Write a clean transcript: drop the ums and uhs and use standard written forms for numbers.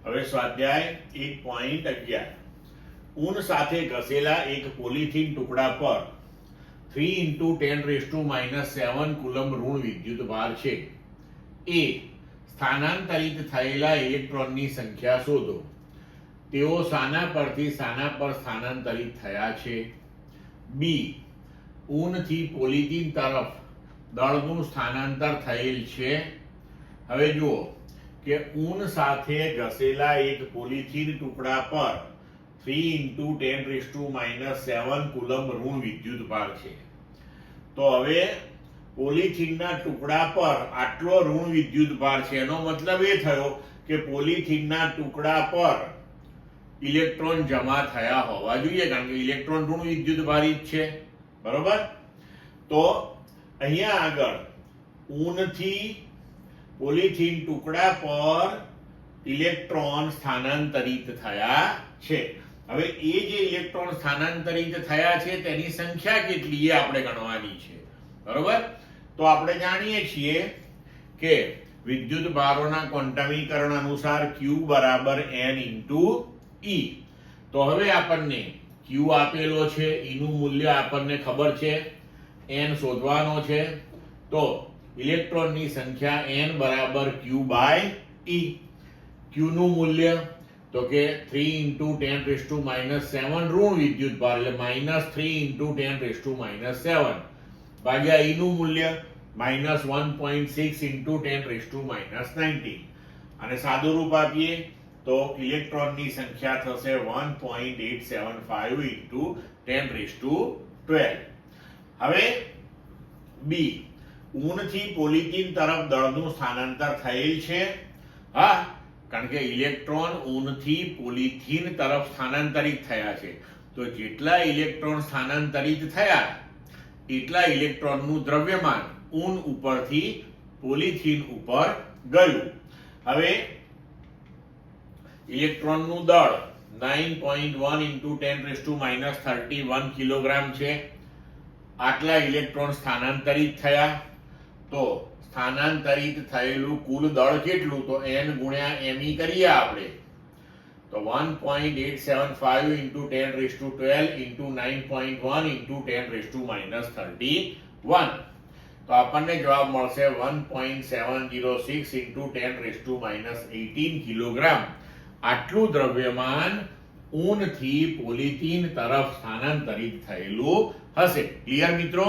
હવે સ્વાધ્યાય 1.11 ઊન સાથે ઘસેલા એક પોલિથીન ટુકડા પર 3 × 10⁻⁷ કુલમ્બ ઋણ વિદ્યુત ભાર છે. એ સ્થાનાંતરિત થયેલા ઇલેક્ટ્રોનની સંખ્યા શોધો. તેઓ શાના પરથી શાના પર સ્થાનાંતરિત થયા છે? બી. ઊનથી પોલિથીન તરફ દળનું સ્થાનાંતર થયેલ છે. હવે જુઓ કે ઊન સાથે ઘસેલા એક પોલિથીન ટુકડા પર 3 × 10⁻⁷ કુલમ્બ ઋણ વિદ્યુત ભાર છે. તો હવે પોલિથીનના ટુકડા પર આટલો ઋણ વિદ્યુત ભાર છે, એનો મતલબ એ થયો કે પોલિથીનના ટુકડા પર ઇલેક્ટ્રોન જમા થયા હોવા જોઈએ, કારણ કે ઇલેક્ટ્રોન ઋણ વિદ્યુત ભારિત છે. બરોબર? તો અહીંયા આગળ ઊનથી પોલિથીન ટુકડા પર ઇલેક્ટ્રોન સ્થાનાંતરિત થયા છે. હવે એ જે ઇલેક્ટ્રોન સ્થાનાંતરિત થયા છે તેની સંખ્યા કેટલી એ આપણે ગણવાની છે. બરોબર? તો આપણે જાણીએ છીએ કે વિદ્યુત ભારોના ક્વોન્ટમીકરણ અનુસાર Q = N × E. તો હવે આપણને Q આપેલો છે, E નું મૂલ્ય આપણને ખબર છે, N શોધવાનો છે. તો ઇલેક્ટ્રોનની સંખ્યા N = Q/E. Q નું મૂલ્ય તો કે 3 × 10⁻⁷ ઋણ વિદ્યુત ભાર એટલે -3 × 10⁻⁷ ભાગ્યા E નું મૂલ્ય -1.6 × 10⁻⁹. અને સાદું રૂપ આપીએ તો ઇલેક્ટ્રોનની સંખ્યા થશે 1.875 × 10⁻12. હવે બી. ઊનથી પોલિથીન તરફ દળનું સ્થાનાંતર થયેલ છે. હા, કારણ કે ઇલેક્ટ્રોન ઊનથી પોલિથીન તરફ સ્થાનાંતરિત થયા છે. તો જેટલા ઇલેક્ટ્રોન સ્થાનાંતરિત થયા એટલા ઇલેક્ટ્રોનનું દ્રવ્યમાન ઊન ઉપરથી પોલિથીન ઉપર ગયું. હવે ઇલેક્ટ્રોનનું દળ 9.1 × 10⁻31 કિલોગ્રામ છે. આટલા ઇલેક્ટ્રોન સ્થાનાંતરિત થયા. તો સ્થાનાંતરિત થયેલું કુલ દળ કેટલું? તો N × me કરીએ આપણે. તો 1.875 × 10⁻12 × 9.1 × 10⁻31. તો આપણને જવાબ મળશે 1.706 × 10⁻18 કિલોગ્રામ. આટલું દ્રવ્યમાન ઊનથી પોલિથીન તરફ સ્થાનાંતરિત થયેલું હશે. ક્લિયર મિત્રો?